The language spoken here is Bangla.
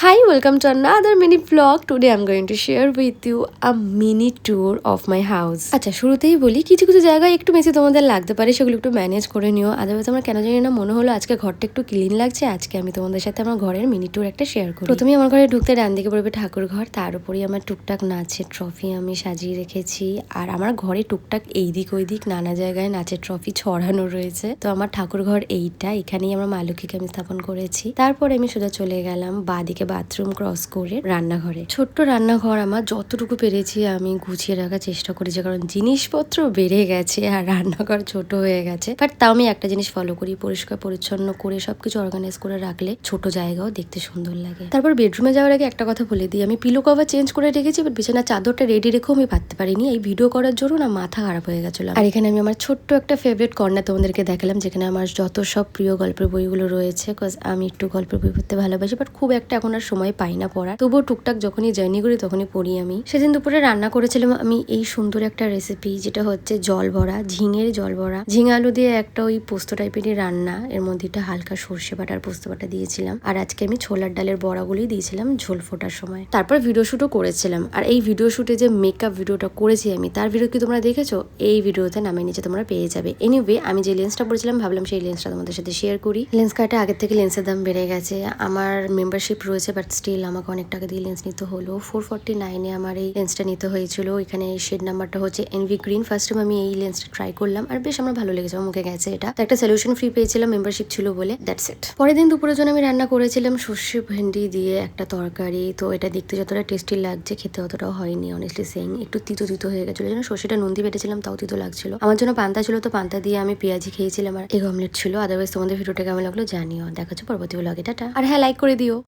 Hi, welcome to another mini vlog. Today I'm going to share with you a mini tour of my house. আচ্ছা শুরুতেই বলি কিছু কিছু জায়গায় একটু বেশি তোমাদের লাগতে পারে, সেগুলো একটু ম্যানেজ করে নিও। আদারওয়াইজ আমার কেন জানি না মনে হলো আজকে ঘরটা একটু ক্লিন লাগছে, আজকে আমি তোমাদের সাথে আমার ঘরের মিনি ট্যুর একটা শেয়ার করি। প্রথমে আমার ঘরে ঢুকতে ডান দিকে পড়বে ঠাকুর ঘর, তার উপরেই আমার টুকটাক নাচের ট্রফি আমি সাজিয়ে রেখেছি। আর আমার ঘরে টুকটাক এই দিক ওই দিক নানা জায়গায় নাচের ট্রফি ছড়ানো রয়েছে। তো আমার ঠাকুর ঘর এইটা, এখানেই আমার মা লক্ষ্মীকে আমি স্থাপন করেছি। তারপরে আমি সোজা চলে গেলাম বাদিকে বাথরুম ক্রস করে রান্নাঘরে। ছোট্ট রান্নাঘর আমার যতটুকু পেরেছি আমি গুছিয়ে রাখার চেষ্টা করেছি, কারণ জিনিসপত্র বেড়ে গেছে আর রান্নাঘর ছোট হয়ে গেছে। বাট তাও আমি একটা জিনিস ফলো করি, পরিষ্কার পরিচ্ছন্ন করে সবকিছু অর্গানাইজ করে রাখলে ছোট জায়গাও দেখতে সুন্দর লাগে। তারপর বেডরুমে যাওয়ার আগে একটা কথা বলে দিই, আমি পিলো কভার চেঞ্জ করে রেখেছি, বাট বিছানার চাদরটা রেডি রেখেও আমি পাততে পারিনি। এই ভিডিও করার জন্য না মাথা খারাপ হয়ে গেছিল। আর এখানে আমি আমার ছোট্ট একটা ফেভারিট কর্নার তোমাদেরকে দেখালাম, যেখানে আমার যত সব প্রিয় গল্পের বইগুলো রয়েছে। বিকজ আমি একটু গল্পের বই পড়তে ভালোবাসি, বাট খুব একটা এখন আর সময় পাই না পড়ার। তবুও টুকটাক যখনই জার্নি করি তখনই পড়ি আমি। সেদিন দুপুরে রান্না করেছিলাম আমি এই সুন্দর একটা রেসিপি, যেটা হচ্ছে জল ভরা, ঝিঙের জল ভরা। ঝিঙে আলু দিয়ে একটা ওই পোস্ত টাইপেরই রান্না, এর মধ্যে একটা হালকা সর্ষে বাটা আর পোস্ত বাটা দিয়েছিলাম। আর আজকে আমি ছোলার ডালের বড়াগুলি দিয়েছিলাম ঝোল ফোটার সময়। তারপর ভিডিও শুটও করেছিলাম। আর এই ভিডিও শুটে যে মেকআপ ভিডিওটা করেছি আমি, তার ভিডিও কি তোমরা দেখেছো? এই ভিডিওতে নামের নিচে তোমরা পেয়ে যাবে। এনিওয়ে আমি যে লেন্সটা পড়েছিলাম ভাবলাম সেই লেন্সটা তোমাদের সাথে শেয়ার করি। লেন্স কার্টে আগের থেকে লেন্সের দাম বেড়ে গেছে। আমার মেম্বারশিপ রয়েছে, বাট স্টিল আমাকে অনেক টাকা দিয়ে লেন্স নিতে হলো। 449 আমার এই লেন্সটা নিতে হয়েছিল। এখানে শেড নাম্বারটা হচ্ছে এনভি গ্রিন। ফার্স্ট টাইম আমি এই লেন্সটা ট্রাই করলাম আর বেশ আমার ভালো লেগেছে, আমার মুখে গেছে এটা। তো একটা সলিউশন ফ্রি পেয়েছিলাম মেম্বারশিপ ছিল বলে, দ্যাটস ইট। পরের দিন দুপুরের জন্য আমি রান্না করেছিলাম সর্ষে ভেন্ডি দিয়ে একটা তরকারি। তো এটা দেখতে যতটা টেস্টি লাগছে খেতে অতটাও হয়নি, অনেস্টলি সেইং। একটু তিতো তিতো হয়ে গেছিল, যেন সর্ষেটা নুন দিয়ে বেটেছিলাম তাও তিতো লাগছিল। আমার জন্য পান্তা ছিল, তো পান্তা দিয়ে আমি পেঁয়াজি খেয়েছিলাম আর এগ অমলেট ছিল। আদারওয়াইজ তোমাদের ভিডিওটা কেমন লাগলো জানিও। দেখা হচ্ছে পরবর্তী ব্লগে, টাটা। আর হ্যাঁ, লাইক করে দিও।